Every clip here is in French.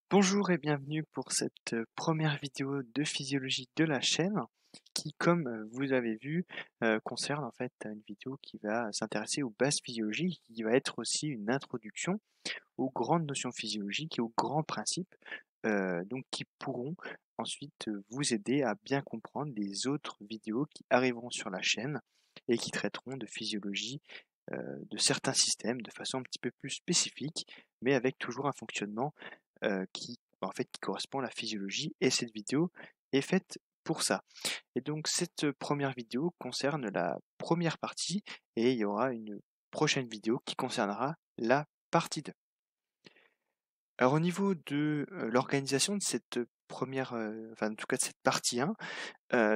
Bonjour et bienvenue pour cette première vidéo de physiologie de la chaîne qui, comme vous avez vu, concerne en fait une vidéo qui va s'intéresser aux bases physiologiques, qui va être aussi une introduction aux grandes notions physiologiques et aux grands principes, donc qui pourront ensuite vous aider à bien comprendre les autres vidéos qui arriveront sur la chaîne et qui traiteront de physiologie de certains systèmes de façon un petit peu plus spécifique, mais avec toujours un fonctionnement qui correspond à la physiologie, et cette vidéo est faite pour ça. Et donc cette première vidéo concerne la première partie et il y aura une prochaine vidéo qui concernera la partie 2. Alors au niveau de l'organisation de cette première, enfin en tout cas de cette partie 1,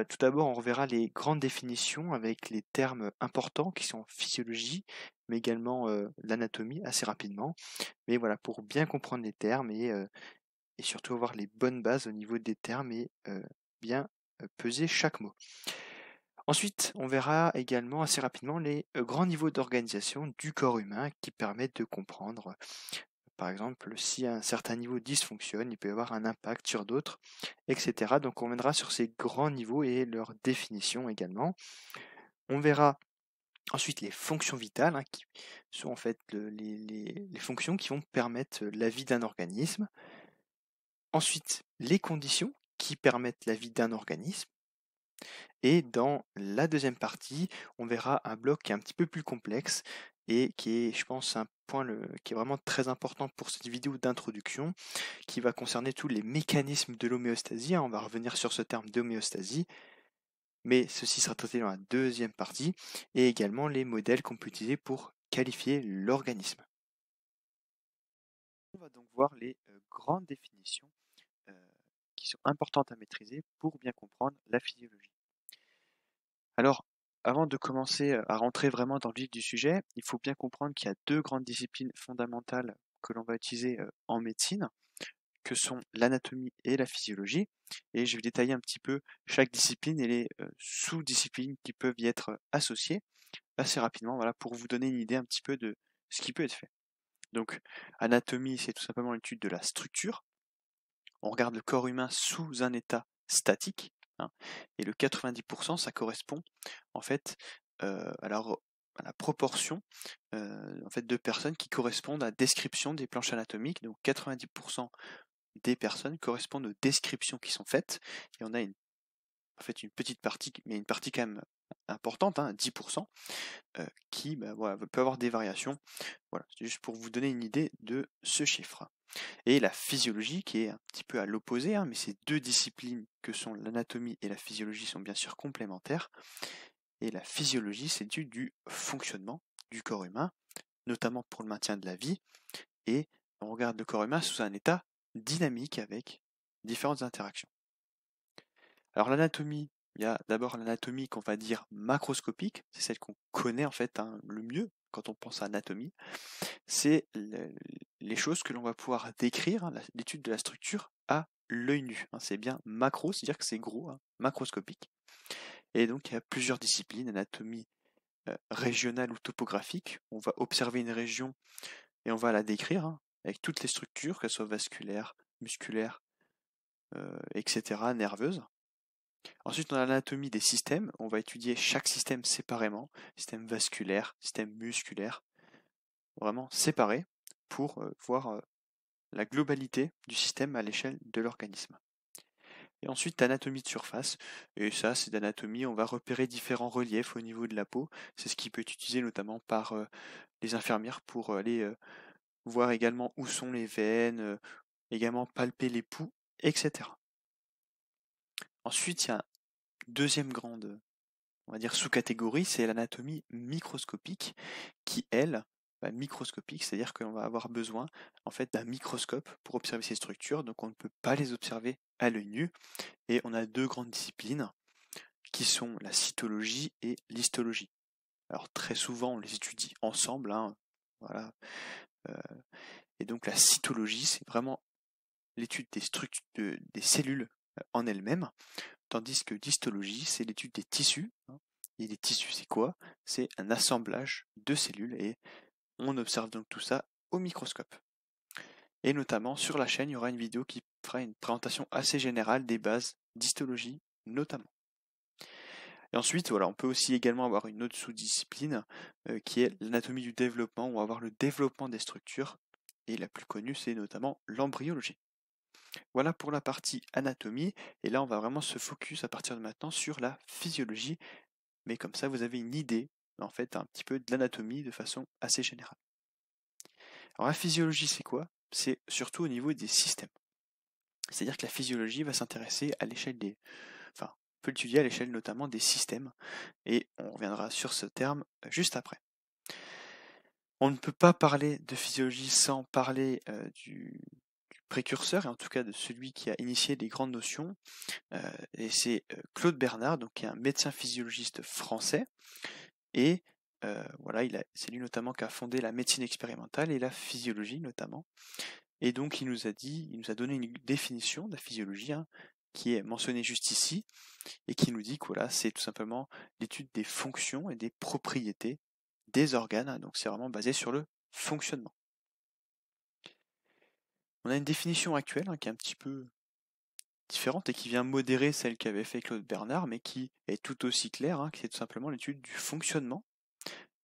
tout d'abord on reverra les grandes définitions avec les termes importants qui sont physiologie, mais également l'anatomie assez rapidement. Mais voilà, pour bien comprendre les termes et surtout avoir les bonnes bases au niveau des termes et bien peser chaque mot. Ensuite, on verra également assez rapidement les grands niveaux d'organisation du corps humain qui permettent de comprendre, par exemple, si un certain niveau dysfonctionne, il peut y avoir un impact sur d'autres, etc. Donc on viendra sur ces grands niveaux et leur définition également. On verra ensuite les fonctions vitales, qui sont en fait les fonctions qui vont permettre la vie d'un organisme. Ensuite, les conditions qui permettent la vie d'un organisme. Et dans la deuxième partie, on verra un bloc qui est un petit peu plus complexe et qui est, je pense, un point qui est vraiment très important pour cette vidéo d'introduction, qui va concerner tous les mécanismes de l'homéostasie. On va revenir sur ce terme d'homéostasie, mais ceci sera traité dans la deuxième partie, et également les modèles qu'on peut utiliser pour qualifier l'organisme. On va donc voir les grandes définitions qui sont importantes à maîtriser pour bien comprendre la physiologie. Alors, avant de commencer à rentrer vraiment dans le vif du sujet, il faut bien comprendre qu'il y a deux grandes disciplines fondamentales que l'on va utiliser en médecine, que sont l'anatomie et la physiologie. Et je vais détailler un petit peu chaque discipline et les sous-disciplines qui peuvent y être associées assez rapidement, voilà, pour vous donner une idée un petit peu de ce qui peut être fait. Donc, anatomie, c'est tout simplement l'étude de la structure. On regarde le corps humain sous un état statique, hein, et le 90%, ça correspond en fait à la proportion en fait, de personnes qui correspondent à la description des planches anatomiques. Donc 90% des personnes correspondent aux descriptions qui sont faites, et on a une petite partie, mais une partie quand même importante, 10%, qui voilà, peut avoir des variations. Voilà, c'est juste pour vous donner une idée de ce chiffre. Et la physiologie, qui est un petit peu à l'opposé, mais ces deux disciplines que sont l'anatomie et la physiologie sont bien sûr complémentaires. Et la physiologie, c'est l'étude du fonctionnement du corps humain, notamment pour le maintien de la vie. Et on regarde le corps humain sous un état dynamique avec différentes interactions. Alors l'anatomie, il y a d'abord l'anatomie qu'on va dire macroscopique, c'est celle qu'on connaît en fait le mieux quand on pense à anatomie. C'est les choses que l'on va pouvoir décrire, l'étude de la structure à l'œil nu. C'est bien macro, c'est-à-dire que c'est gros, macroscopique. Et donc il y a plusieurs disciplines, anatomie régionale ou topographique. On va observer une région et on va la décrire avec toutes les structures, qu'elles soient vasculaires, musculaires, etc., nerveuses. Ensuite, on a l'anatomie des systèmes. On va étudier chaque système séparément, système vasculaire, système musculaire, vraiment séparés pour voir la globalité du système à l'échelle de l'organisme. Et ensuite, anatomie de surface. Et ça, c'est d'anatomie. On va repérer différents reliefs au niveau de la peau. C'est ce qui peut être utilisé notamment par les infirmières pour aller voir également où sont les veines, également palper les poux, etc. Ensuite, il y a une deuxième grande, on va dire, sous-catégorie, c'est l'anatomie microscopique, qui, elle, microscopique, c'est-à-dire qu'on va avoir besoin en fait d'un microscope pour observer ces structures, donc on ne peut pas les observer à l'œil nu. Et on a deux grandes disciplines qui sont la cytologie et l'histologie. Alors très souvent on les étudie ensemble, voilà. Et donc la cytologie, c'est vraiment l'étude des structures des cellules en elles-mêmes, tandis que l'histologie, c'est l'étude des tissus, Et les tissus, c'est quoi? C'est un assemblage de cellules et on observe donc tout ça au microscope. Et notamment sur la chaîne, il y aura une vidéo qui fera une présentation assez générale des bases d'histologie notamment. Et ensuite, voilà, on peut aussi également avoir une autre sous-discipline qui est l'anatomie du développement, où on va avoir le développement des structures. Et la plus connue, c'est notamment l'embryologie. Voilà pour la partie anatomie. Et là, on va vraiment se focus à partir de maintenant sur la physiologie. Mais comme ça, vous avez une idée, en fait, un petit peu de l'anatomie de façon assez générale. Alors la physiologie, c'est quoi? C'est surtout au niveau des systèmes. C'est-à-dire que la physiologie va s'intéresser à l'échelle des... Enfin, on peut l'étudier à l'échelle notamment des systèmes. Et on reviendra sur ce terme juste après. On ne peut pas parler de physiologie sans parler du précurseur, et en tout cas de celui qui a initié les grandes notions, et c'est Claude Bernard, donc, qui est un médecin physiologiste français, et voilà, c'est lui notamment qui a fondé la médecine expérimentale et la physiologie notamment, et donc il nous a donné une définition de la physiologie, hein, qui est mentionnée juste ici, et qui nous dit que voilà, c'est tout simplement l'étude des fonctions et des propriétés des organes, hein, donc c'est vraiment basé sur le fonctionnement. On a une définition actuelle, hein, qui est un petit peu différente et qui vient modérer celle qu'avait fait Claude Bernard, mais qui est tout aussi claire, hein, qui est tout simplement l'étude du fonctionnement.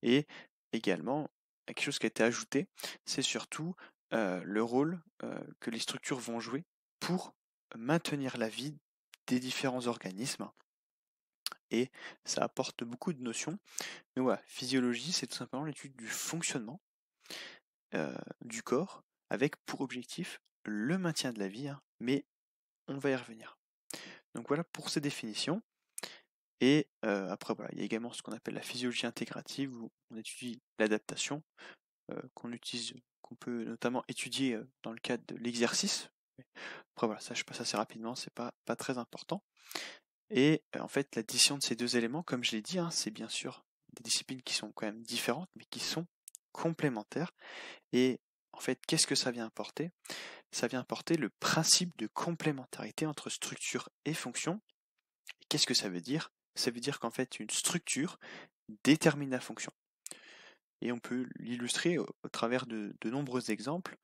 Et également, quelque chose qui a été ajouté, c'est surtout le rôle que les structures vont jouer pour maintenir la vie des différents organismes. Et ça apporte beaucoup de notions. Mais voilà, physiologie, c'est tout simplement l'étude du fonctionnement du corps, avec pour objectif le maintien de la vie, hein, mais on va y revenir. Donc voilà pour ces définitions. Et après, voilà, il y a également ce qu'on appelle la physiologie intégrative, où on étudie l'adaptation, qu'on peut notamment étudier dans le cadre de l'exercice. Après voilà, ça je passe assez rapidement, c'est pas très important. Et en fait, l'addition de ces deux éléments, comme je l'ai dit, hein, c'est bien sûr des disciplines qui sont quand même différentes, mais qui sont complémentaires. Et en fait, qu'est-ce que ça vient apporter? Ça vient apporter le principe de complémentarité entre structure et fonction. Et qu'est-ce que ça veut dire? Ça veut dire qu'en fait, une structure détermine la fonction. Et on peut l'illustrer au travers de nombreux exemples,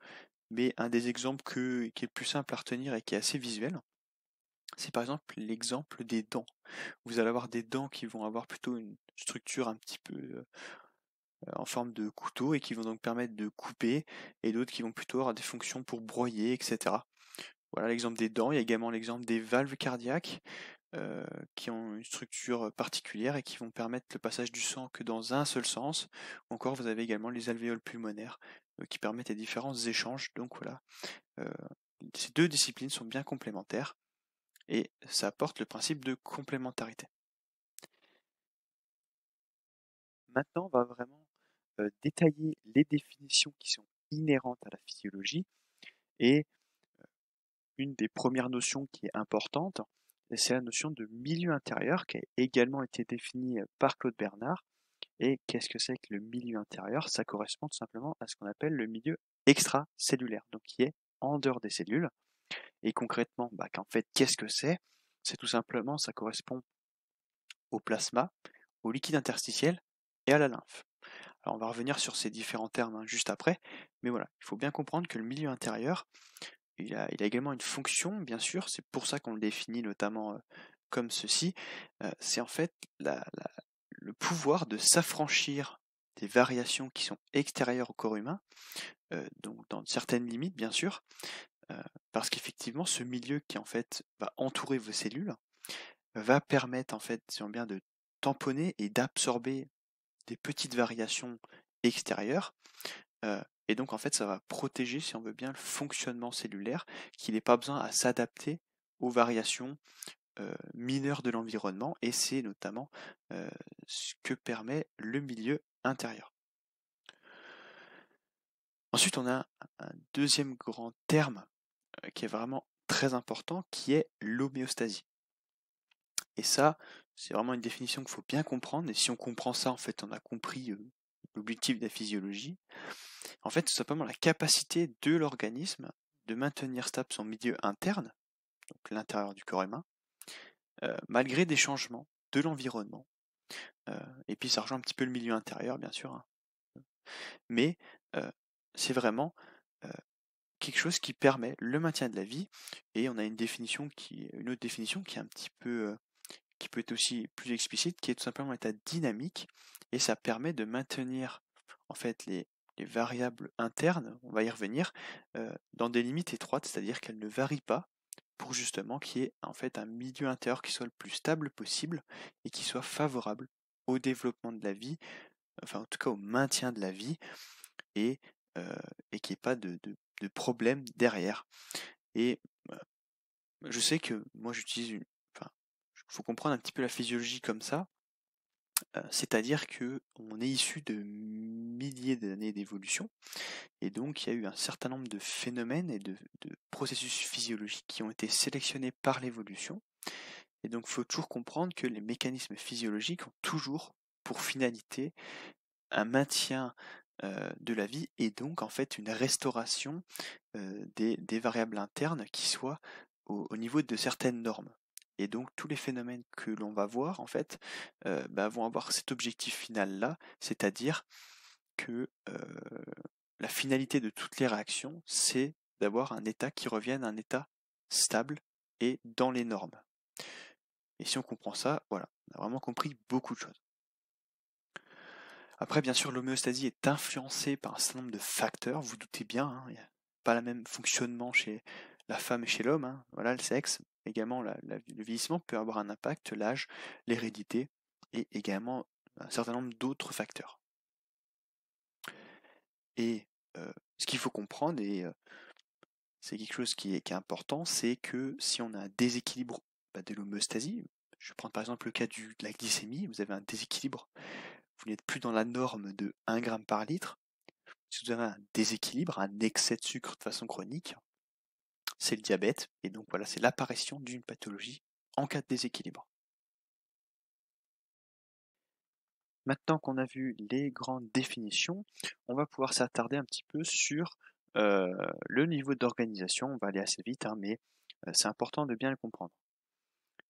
mais un des exemples qui est le plus simple à retenir et qui est assez visuel, c'est par exemple l'exemple des dents. Vous allez avoir des dents qui vont avoir plutôt une structure un petit peu en forme de couteau et qui vont donc permettre de couper, et d'autres qui vont plutôt avoir des fonctions pour broyer, etc. Voilà l'exemple des dents. Il y a également l'exemple des valves cardiaques qui ont une structure particulière et qui vont permettre le passage du sang que dans un seul sens. Ou encore, vous avez également les alvéoles pulmonaires qui permettent les différents échanges. Donc voilà, ces deux disciplines sont bien complémentaires et ça apporte le principe de complémentarité. Maintenant, on va vraiment détailler les définitions qui sont inhérentes à la physiologie, et une des premières notions qui est importante, c'est la notion de milieu intérieur qui a également été définie par Claude Bernard. Et qu'est-ce que c'est que le milieu intérieur? Ça correspond tout simplement à ce qu'on appelle le milieu extracellulaire, donc qui est en dehors des cellules. Et concrètement, qu'en fait, qu'est-ce que c'est? C'est tout simplement, ça correspond au plasma, au liquide interstitiel et à la lymphe. Alors on va revenir sur ces différents termes, hein, juste après, mais voilà, il faut bien comprendre que le milieu intérieur, il a également une fonction, bien sûr, c'est pour ça qu'on le définit notamment comme ceci, c'est en fait le pouvoir de s'affranchir des variations qui sont extérieures au corps humain, donc dans certaines limites bien sûr, parce qu'effectivement ce milieu qui en fait va entourer vos cellules va permettre en fait, si on veut bien, de tamponner et d'absorber des petites variations extérieures, et donc en fait ça va protéger, si on veut bien, le fonctionnement cellulaire, qu'il n'ait pas besoin à s'adapter aux variations mineures de l'environnement, et c'est notamment ce que permet le milieu intérieur. Ensuite, on a un deuxième grand terme qui est vraiment très important, qui est l'homéostasie. Et ça, c'est vraiment une définition qu'il faut bien comprendre, et si on comprend ça, en fait, on a compris l'objectif de la physiologie. En fait, c'est simplement la capacité de l'organisme de maintenir stable son milieu interne, donc l'intérieur du corps humain, malgré des changements de l'environnement. Et puis ça rejoint un petit peu le milieu intérieur, bien sûr, hein. Mais c'est vraiment quelque chose qui permet le maintien de la vie. Et on a une autre définition qui est un petit peu, qui peut être aussi plus explicite, qui est tout simplement l'état dynamique. Et ça permet de maintenir en fait les variables internes, on va y revenir, dans des limites étroites, c'est-à-dire qu'elles ne varient pas, pour justement qu'il y ait en fait un milieu intérieur qui soit le plus stable possible et qui soit favorable au développement de la vie, enfin en tout cas au maintien de la vie, et, et qu'il n'y ait pas de problème derrière. Et je sais que moi enfin, il faut comprendre un petit peu la physiologie comme ça, c'est-à-dire que on est issu de milliers d'années d'évolution, et donc il y a eu un certain nombre de phénomènes et de processus physiologiques qui ont été sélectionnés par l'évolution. Et donc il faut toujours comprendre que les mécanismes physiologiques ont toujours pour finalité un maintien de la vie, et donc en fait une restauration des variables internes qui soient au niveau de certaines normes. Et donc tous les phénomènes que l'on va voir en fait vont avoir cet objectif final là, c'est-à-dire que la finalité de toutes les réactions, c'est d'avoir un état qui revienne à un état stable et dans les normes. Et si on comprend ça, voilà, on a vraiment compris beaucoup de choses. Après, bien sûr, l'homéostasie est influencée par un certain nombre de facteurs, vous doutez bien, hein, il n'y a pas le même fonctionnement chez la femme et chez l'homme, hein. Voilà, le sexe, également le vieillissement peut avoir un impact, l'âge, l'hérédité, et également un certain nombre d'autres facteurs. Et ce qu'il faut comprendre, et c'est quelque chose qui est important, c'est que si on a un déséquilibre de l'homéostasie, je vais prendre par exemple le cas de la glycémie, vous avez un déséquilibre, vous n'êtes plus dans la norme de 1 g par litre. Si vous avez un déséquilibre, un excès de sucre de façon chronique, c'est le diabète, et donc voilà, c'est l'apparition d'une pathologie en cas de déséquilibre. Maintenant qu'on a vu les grandes définitions, on va pouvoir s'attarder un petit peu sur le niveau d'organisation. On va aller assez vite, hein, mais c'est important de bien le comprendre.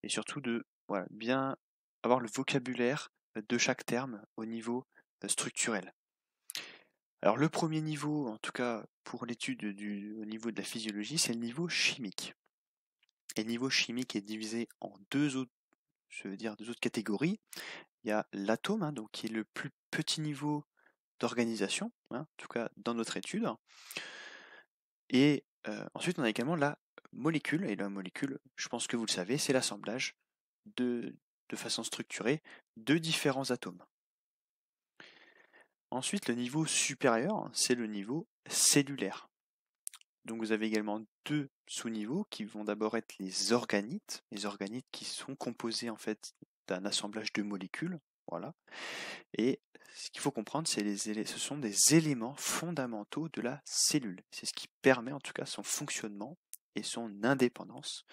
Et surtout de bien avoir le vocabulaire de chaque terme au niveau structurel. Alors le premier niveau, en tout cas pour l'étude au niveau de la physiologie, c'est le niveau chimique. Et le niveau chimique est divisé en deux autres catégories. Il y a l'atome, hein, donc qui est le plus petit niveau d'organisation, hein, en tout cas dans notre étude. Et ensuite on a également la molécule, et la molécule, je pense que vous le savez, c'est l'assemblage de façon structurée de différents atomes. Ensuite, le niveau supérieur, c'est le niveau cellulaire. Donc vous avez également deux sous-niveaux qui vont d'abord être les organites qui sont composés en fait d'un assemblage de molécules, voilà. Et ce qu'il faut comprendre, ce sont des éléments fondamentaux de la cellule. C'est ce qui permet en tout cas son fonctionnement et son indépendance.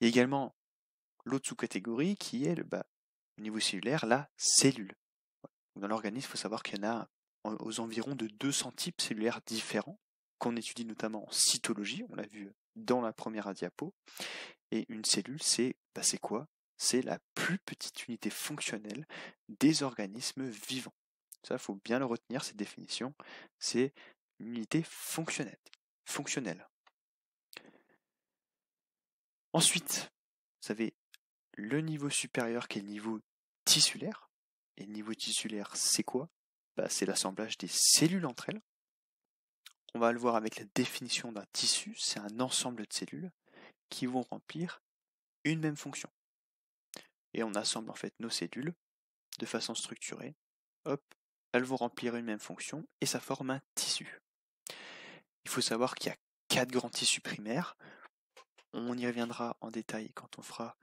Il y a également l'autre sous-catégorie qui est au niveau cellulaire, la cellule. Dans l'organisme, il faut savoir qu'il y en a aux environs de 200 types cellulaires différents, qu'on étudie notamment en cytologie, on l'a vu dans la première diapo. Et une cellule, c'est quoi? C'est la plus petite unité fonctionnelle des organismes vivants. Ça, il faut bien le retenir, cette définition. C'est une unité fonctionnelle. Ensuite, vous avez le niveau supérieur qui est le niveau tissulaire. Et le niveau tissulaire, c'est quoi? C'est l'assemblage des cellules entre elles. On va le voir avec la définition d'un tissu, c'est un ensemble de cellules qui vont remplir une même fonction. Et on assemble en fait nos cellules de façon structurée. Hop, elles vont remplir une même fonction et ça forme un tissu. Il faut savoir qu'il y a 4 grands tissus primaires. On y reviendra en détail quand on fera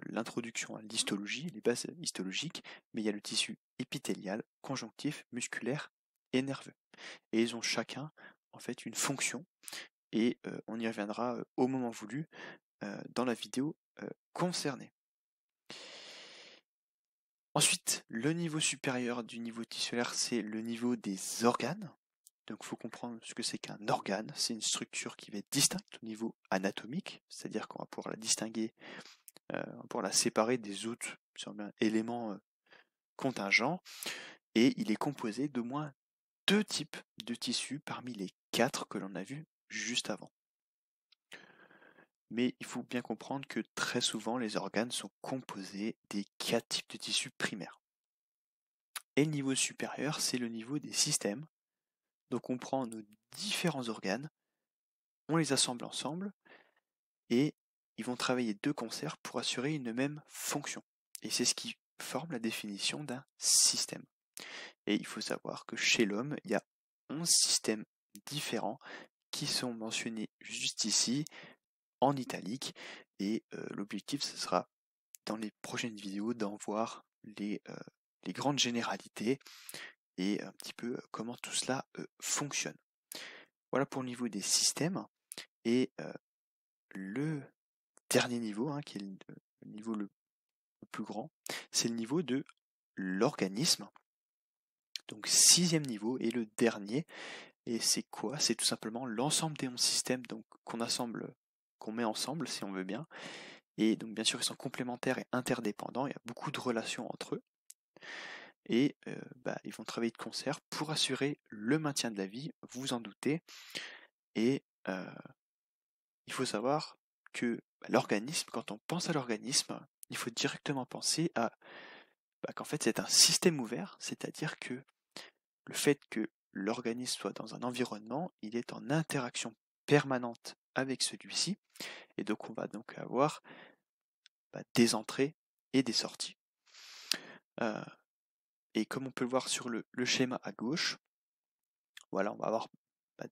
l'introduction à l'histologie, les bases histologiques, mais il y a le tissu épithélial, conjonctif, musculaire et nerveux. Et ils ont chacun en fait une fonction, et on y reviendra au moment voulu dans la vidéo concernée. Ensuite, le niveau supérieur du niveau tissulaire, c'est le niveau des organes. Donc il faut comprendre ce que c'est qu'un organe. C'est une structure qui va être distincte au niveau anatomique, c'est-à-dire qu'on va pouvoir la distinguer, on va pouvoir la séparer des autres éléments contingents, et il est composé d'au moins 2 types de tissus parmi les 4 que l'on a vus juste avant. Mais il faut bien comprendre que très souvent les organes sont composés des 4 types de tissus primaires. Et le niveau supérieur, c'est le niveau des systèmes. Donc on prend nos différents organes, on les assemble ensemble, et ils vont travailler de concert pour assurer une même fonction. Et c'est ce qui forme la définition d'un système. Et il faut savoir que chez l'homme, il y a 11 systèmes différents qui sont mentionnés juste ici, en italique, et l'objectif, ce sera dans les prochaines vidéos d'en voir les grandes généralités et un petit peu comment tout cela fonctionne. Voilà pour le niveau des systèmes. Et le dernier niveau, qui est le niveau le plus grand, c'est le niveau de l'organisme. Donc 6e niveau et le dernier. Et c'est quoi? C'est tout simplement l'ensemble des 11 systèmes qu'on met ensemble si on veut bien. Et donc bien sûr ils sont complémentaires et interdépendants, il y a beaucoup de relations entre eux. Et ils vont travailler de concert pour assurer le maintien de la vie, vous en doutez. Et il faut savoir que l'organisme, quand on pense à l'organisme, il faut directement penser à qu'en fait c'est un système ouvert, c'est-à-dire que le fait que l'organisme soit dans un environnement, il est en interaction permanente avec celui-ci, et donc on va donc avoir des entrées et des sorties. Et comme on peut le voir sur le schéma à gauche, voilà, on va avoir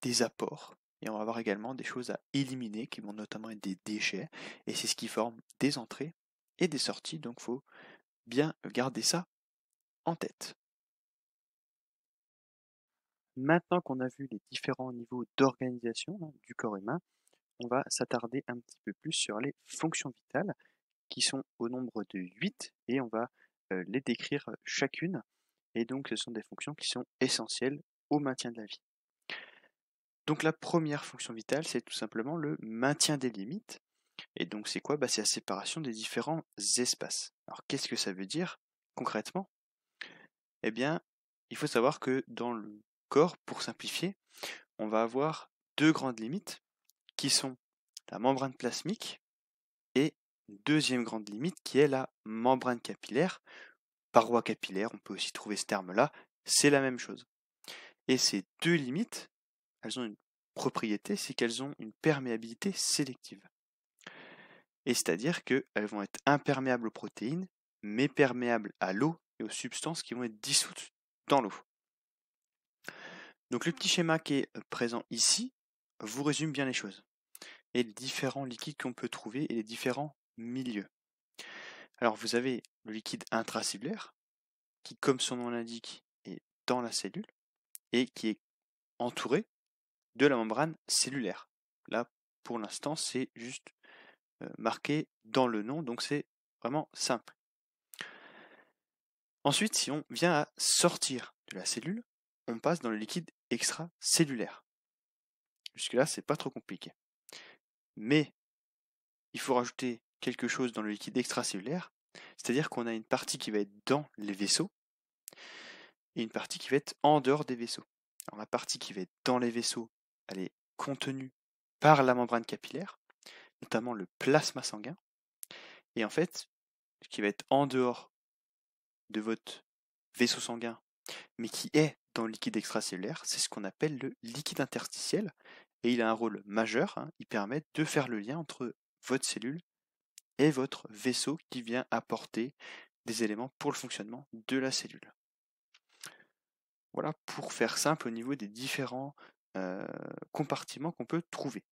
des apports, et on va avoir également des choses à éliminer, qui vont notamment être des déchets, et c'est ce qui forme des entrées et des sorties, donc il faut bien garder ça en tête. Maintenant qu'on a vu les différents niveaux d'organisation du corps humain, on va s'attarder un petit peu plus sur les fonctions vitales, qui sont au nombre de 8, et on va les décrire chacune. Et donc ce sont des fonctions qui sont essentielles au maintien de la vie. Donc la première fonction vitale, c'est tout simplement le maintien des limites. Et donc c'est quoi? C'est la séparation des différents espaces. Alors qu'est-ce que ça veut dire concrètement? Eh bien, il faut savoir que dans le corps, pour simplifier, on va avoir 2 grandes limites qui sont la membrane plasmique et une deuxième grande limite qui est la membrane capillaire, paroi capillaire, on peut aussi trouver ce terme-là, c'est la même chose. Et ces 2 limites, elles ont une propriété, c'est qu'elles ont une perméabilité sélective. Et c'est-à-dire qu'elles vont être imperméables aux protéines, mais perméables à l'eau et aux substances qui vont être dissoutes dans l'eau. Donc le petit schéma qui est présent ici vous résume bien les choses, et les différents liquides qu'on peut trouver et les différents milieux. Alors vous avez le liquide intracellulaire, qui comme son nom l'indique est dans la cellule, et qui est entouré de la membrane cellulaire. Là, pour l'instant, c'est juste marqué dans le nom, donc c'est vraiment simple. Ensuite, si on vient à sortir de la cellule, on passe dans le liquide extracellulaire. Jusque-là, c'est pas trop compliqué. Mais il faut rajouter quelque chose dans le liquide extracellulaire, c'est-à-dire qu'on a une partie qui va être dans les vaisseaux et une partie qui va être en dehors des vaisseaux. Alors la partie qui va être dans les vaisseaux, elle est contenue par la membrane capillaire, notamment le plasma sanguin. Et en fait, ce qui va être en dehors de votre vaisseau sanguin, mais qui est dans le liquide extracellulaire, c'est ce qu'on appelle le liquide interstitiel, et il a un rôle majeur, il permet de faire le lien entre votre cellule et votre vaisseau qui vient apporter des éléments pour le fonctionnement de la cellule. Voilà pour faire simple au niveau des différents compartiments qu'on peut trouver.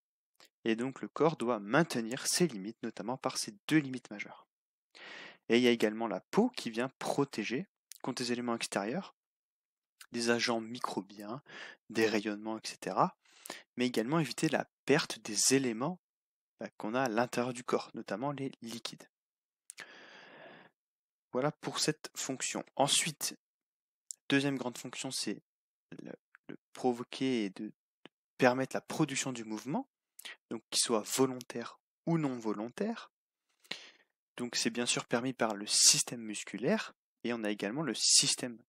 Et donc le corps doit maintenir ses limites, notamment par ces 2 limites majeures. Et il y a également la peau qui vient protéger contre les éléments extérieurs, des agents microbiens, des rayonnements, etc. Mais également éviter la perte des éléments qu'on a à l'intérieur du corps, notamment les liquides. Voilà pour cette fonction. Ensuite, deuxième grande fonction, c'est provoquer et de permettre la production du mouvement, donc qu'il soit volontaire ou non volontaire. Donc c'est bien sûr permis par le système musculaire, et on a également le système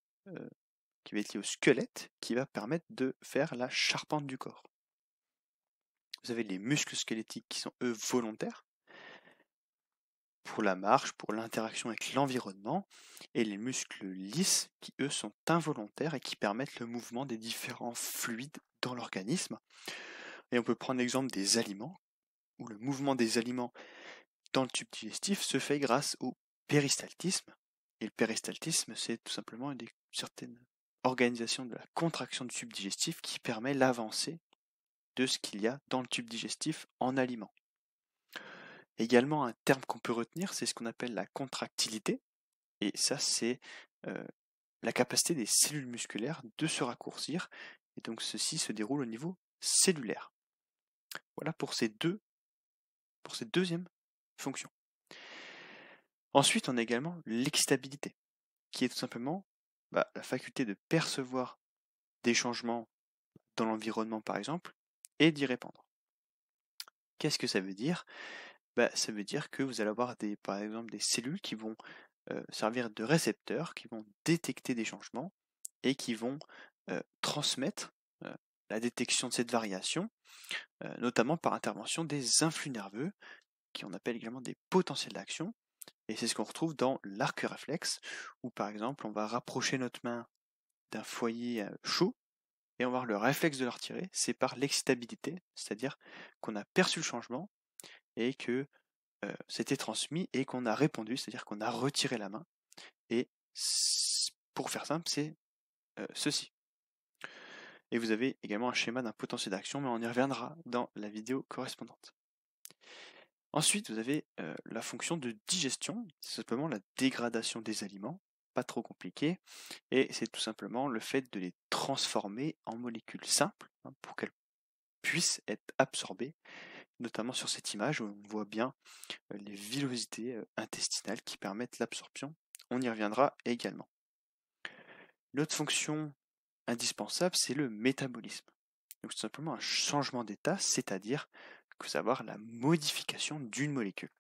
qui va être lié au squelette, qui va permettre de faire la charpente du corps. Vous avez les muscles squelettiques qui sont eux volontaires, pour la marche, pour l'interaction avec l'environnement, et les muscles lisses qui eux sont involontaires et qui permettent le mouvement des différents fluides dans l'organisme. Et on peut prendre l'exemple des aliments, où le mouvement des aliments dans le tube digestif se fait grâce au péristaltisme. Et le péristaltisme, c'est tout simplement une certaine organisation de la contraction du tube digestif qui permet l'avancée de ce qu'il y a dans le tube digestif en aliments. Également, un terme qu'on peut retenir, c'est ce qu'on appelle la contractilité. Et ça, c'est la capacité des cellules musculaires de se raccourcir. Et donc, ceci se déroule au niveau cellulaire. Voilà pour cette deuxième fonction. Ensuite, on a également l'excitabilité, qui est tout simplement la faculté de percevoir des changements dans l'environnement, par exemple, et d'y répondre. Qu'est-ce que ça veut dire ? Ça veut dire que vous allez avoir par exemple des cellules qui vont servir de récepteurs, qui vont détecter des changements et qui vont transmettre la détection de cette variation, notamment par intervention des influx nerveux, qu'on appelle également des potentiels d'action. Et c'est ce qu'on retrouve dans l'arc réflexe, où par exemple on va rapprocher notre main d'un foyer chaud, et on va avoir le réflexe de le retirer, c'est par l'excitabilité, c'est-à-dire qu'on a perçu le changement, et que c'était transmis, et qu'on a répondu, c'est-à-dire qu'on a retiré la main. Et pour faire simple, c'est ceci. Et vous avez également un schéma d'un potentiel d'action, mais on y reviendra dans la vidéo correspondante. Ensuite, vous avez la fonction de digestion, c'est simplement la dégradation des aliments, pas trop compliqué, et c'est tout simplement le fait de les transformer en molécules simples pour qu'elles puissent être absorbées, notamment sur cette image où on voit bien les villosités intestinales qui permettent l'absorption. On y reviendra également. L'autre fonction indispensable, c'est le métabolisme. Donc c'est simplement un changement d'état, c'est-à-dire savoir la modification d'une molécule.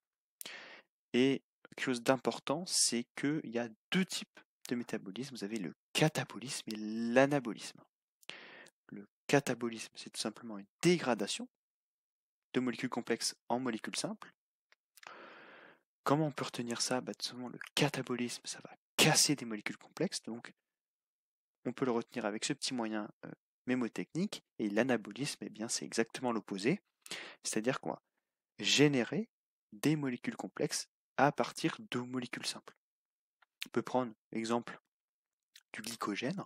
Et quelque chose d'important, c'est qu'il y a deux types de métabolisme. Vous avez le catabolisme et l'anabolisme. Le catabolisme, c'est tout simplement une dégradation de molécules complexes en molécules simples. Comment on peut retenir ça ? Tout simplement, le catabolisme, ça va casser des molécules complexes, donc on peut le retenir avec ce petit moyen mémotechnique. Et l'anabolisme, c'est exactement l'opposé, c'est-à-dire qu'on va générer des molécules complexes à partir de molécules simples. On peut prendre l'exemple du glycogène.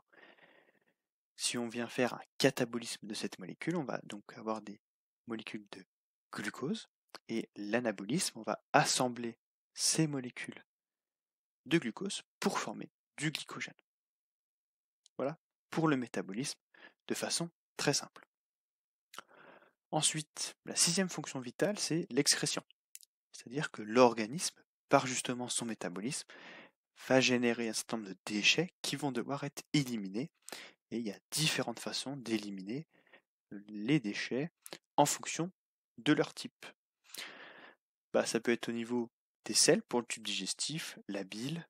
Si on vient faire un catabolisme de cette molécule, on va donc avoir des molécules de glucose, et l'anabolisme, on va assembler ces molécules de glucose pour former du glycogène. Voilà pour le métabolisme de façon très simple. Ensuite, la sixième fonction vitale, c'est l'excrétion. C'est-à-dire que l'organisme, par justement son métabolisme, va générer un certain nombre de déchets qui vont devoir être éliminés. Et il y a différentes façons d'éliminer les déchets en fonction de leur type. Ça peut être au niveau des selles pour le tube digestif, la bile,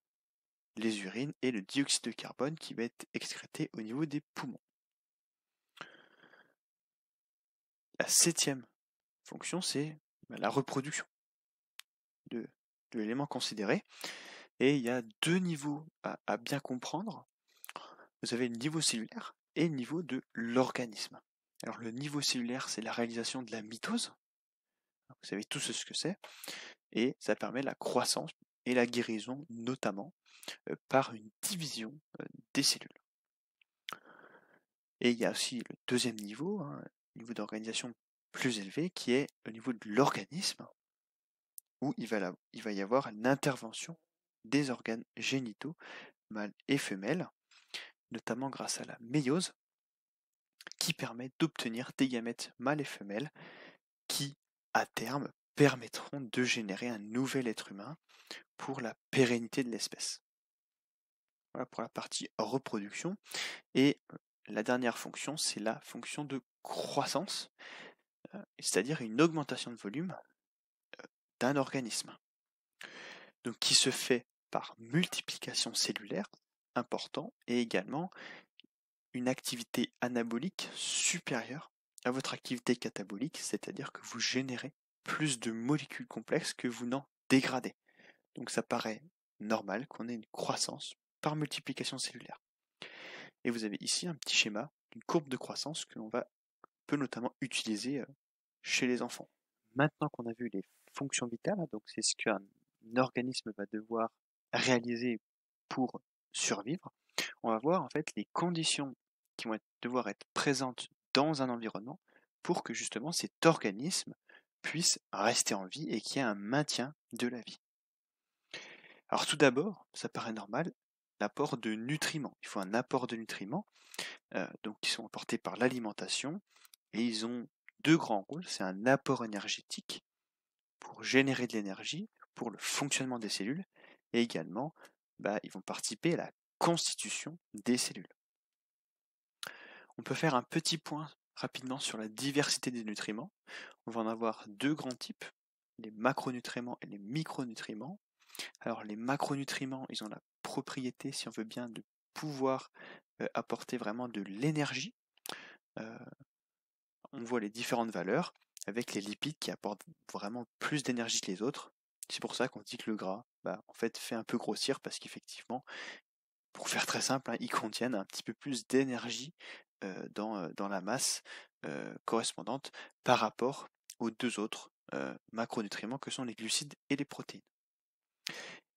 les urines et le dioxyde de carbone qui va être excrété au niveau des poumons. La septième fonction, c'est la reproduction de l'élément considéré. Et il y a deux niveaux à bien comprendre. Vous avez le niveau cellulaire et le niveau de l'organisme. Alors le niveau cellulaire, c'est la réalisation de la mitose. Vous savez tous ce que c'est. Et ça permet la croissance et la guérison, notamment par une division des cellules. Et il y a aussi le deuxième niveau, niveau d'organisation plus élevé, qui est au niveau de l'organisme, où il va y avoir une intervention des organes génitaux, mâles et femelles, notamment grâce à la méiose, qui permet d'obtenir des gamètes mâles et femelles qui, à terme, permettront de générer un nouvel être humain pour la pérennité de l'espèce. Voilà pour la partie reproduction. Et la dernière fonction, c'est la fonction de croissance, c'est-à-dire une augmentation de volume d'un organisme. Donc qui se fait par multiplication cellulaire, important, et également une activité anabolique supérieure à votre activité catabolique, c'est-à-dire que vous générez plus de molécules complexes que vous n'en dégradez. Donc ça paraît normal qu'on ait une croissance par multiplication cellulaire. Et vous avez ici un petit schéma d'une courbe de croissance que l'on peut notamment utiliser chez les enfants. Maintenant qu'on a vu les fonctions vitales, donc c'est ce qu'un organisme va devoir réaliser pour survivre, on va voir en fait les conditions qui vont devoir être présentes dans un environnement pour que justement cet organisme puisse rester en vie et qu'il y ait un maintien de la vie. Alors tout d'abord, ça paraît normal, l'apport de nutriments. Il faut un apport de nutriments donc qui sont apportés par l'alimentation et ils ont deux grands rôles. C'est un apport énergétique pour générer de l'énergie pour le fonctionnement des cellules et également ils vont participer à la constitution des cellules. On peut faire un petit point rapidement sur la diversité des nutriments. On va en avoir deux grands types, les macronutriments et les micronutriments. Alors les macronutriments, ils ont la propriété, si on veut bien, de pouvoir apporter vraiment de l'énergie. On voit les différentes valeurs avec les lipides qui apportent vraiment plus d'énergie que les autres. C'est pour ça qu'on dit que le gras, en fait, fait un peu grossir parce qu'effectivement, pour faire très simple, ils contiennent un petit peu plus d'énergie dans la masse correspondante par rapport aux deux autres macronutriments que sont les glucides et les protéines.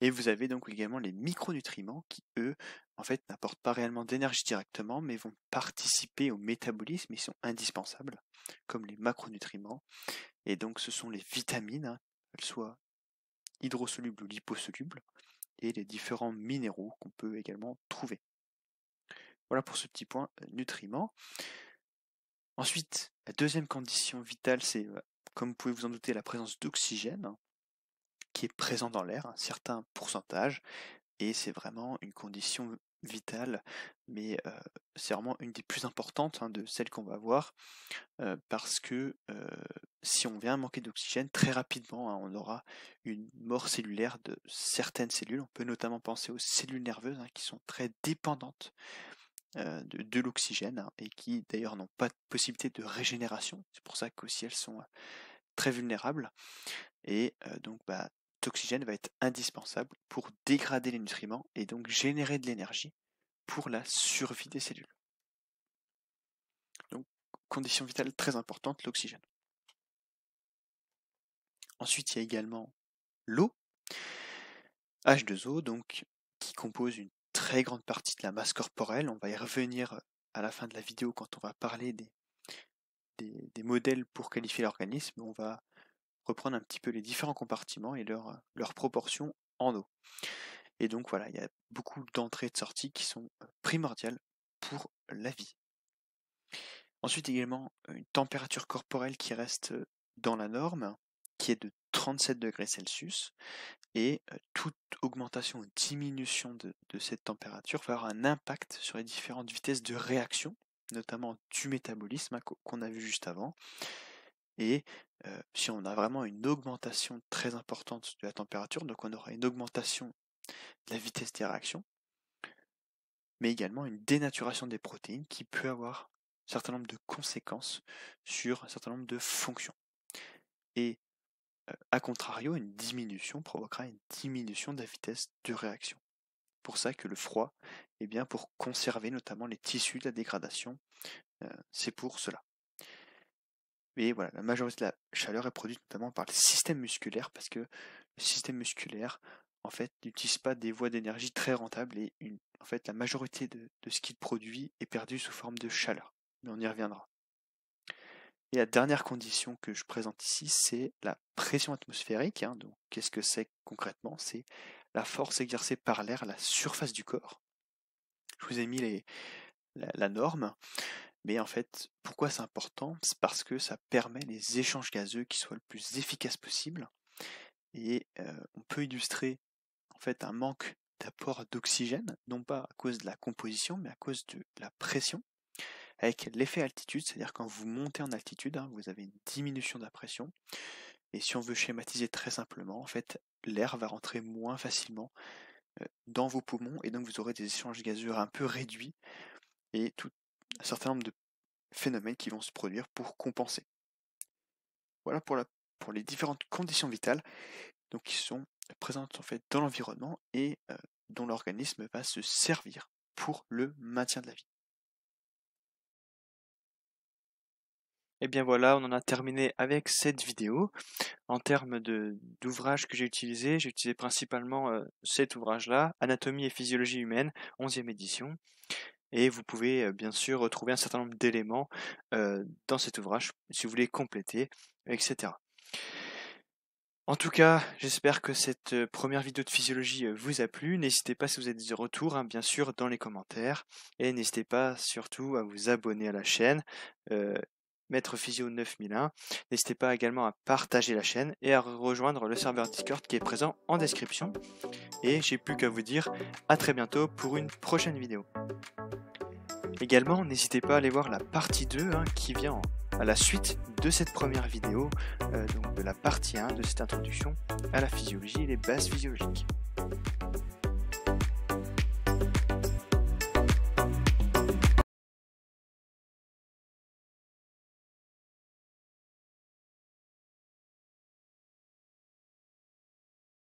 Et vous avez donc également les micronutriments qui, eux, en fait, n'apportent pas réellement d'énergie directement, mais vont participer au métabolisme, ils sont indispensables, comme les macronutriments. Et donc ce sont les vitamines, qu'elles soient hydrosolubles ou liposolubles, et les différents minéraux qu'on peut également trouver. Voilà pour ce petit point nutriments. Ensuite, la deuxième condition vitale, c'est, comme vous pouvez vous en douter, la présence d'oxygène, qui est présent dans l'air, un certain pourcentage, et c'est vraiment une condition vitale, mais c'est vraiment une des plus importantes de celles qu'on va voir, parce que si on vient à manquer d'oxygène, très rapidement, on aura une mort cellulaire de certaines cellules. On peut notamment penser aux cellules nerveuses qui sont très dépendantes de l'oxygène et qui d'ailleurs n'ont pas de possibilité de régénération. C'est pour ça qu'aussi elles sont très vulnérables. Et donc cet oxygène va être indispensable pour dégrader les nutriments et donc générer de l'énergie pour la survie des cellules. Donc condition vitale très importante, l'oxygène. Ensuite, il y a également l'eau, H2O, donc qui compose une très grande partie de la masse corporelle. On va y revenir à la fin de la vidéo quand on va parler des modèles pour qualifier l'organisme. On va reprendre un petit peu les différents compartiments et leurs proportions en eau. Et donc voilà, il y a beaucoup d'entrées et de sorties qui sont primordiales pour la vie. Ensuite également une température corporelle qui reste dans la norme, qui est de 37 degrés Celsius, et toute augmentation ou diminution de cette température va avoir un impact sur les différentes vitesses de réaction, notamment du métabolisme qu'on a vu juste avant. Et si on a vraiment une augmentation très importante de la température, donc on aura une augmentation de la vitesse des réactions, mais également une dénaturation des protéines qui peut avoir un certain nombre de conséquences sur un certain nombre de fonctions. Et a contrario, une diminution provoquera une diminution de la vitesse de réaction. Pour ça que le froid, pour conserver notamment les tissus de la dégradation, c'est pour cela. Et voilà, la majorité de la chaleur est produite notamment par le système musculaire, parce que le système musculaire, en fait, n'utilise pas des voies d'énergie très rentables, et en fait, la majorité de ce qu'il produit est perdue sous forme de chaleur. Mais on y reviendra. Et la dernière condition que je présente ici, c'est la pression atmosphérique. Donc, qu'est-ce que c'est concrètement? C'est la force exercée par l'air à la surface du corps. Je vous ai mis la norme. Mais en fait, pourquoi c'est important? C'est parce que ça permet les échanges gazeux qui soient le plus efficaces possible. Et on peut illustrer en fait un manque d'apport d'oxygène, non pas à cause de la composition, mais à cause de la pression. avec l'effet altitude, c'est-à-dire quand vous montez en altitude, hein, vous avez une diminution de la pression. Et si on veut schématiser très simplement, en fait, l'air va rentrer moins facilement dans vos poumons et donc vous aurez des échanges gazeux un peu réduits et tout un certain nombre de phénomènes qui vont se produire pour compenser. Voilà pour les différentes conditions vitales donc qui sont présentes en fait dans l'environnement et dont l'organisme va se servir pour le maintien de la vie. Et bien voilà, on en a terminé avec cette vidéo. En termes d'ouvrages que j'ai utilisé principalement cet ouvrage-là, Anatomie et physiologie humaine, 11e édition. Et vous pouvez bien sûr retrouver un certain nombre d'éléments dans cet ouvrage si vous voulez compléter, etc. En tout cas, j'espère que cette première vidéo de physiologie vous a plu. N'hésitez pas si vous avez des retours, hein, bien sûr, dans les commentaires. Et n'hésitez pas surtout à vous abonner à la chaîne, Maître Physio 9001. N'hésitez pas également à partager la chaîne et à rejoindre le serveur Discord qui est présent en description. Et j'ai plus qu'à vous dire à très bientôt pour une prochaine vidéo. Également, n'hésitez pas à aller voir la partie 2 hein, qui vient à la suite de cette première vidéo, donc de la partie 1 de cette introduction à la physiologie et les bases physiologiques.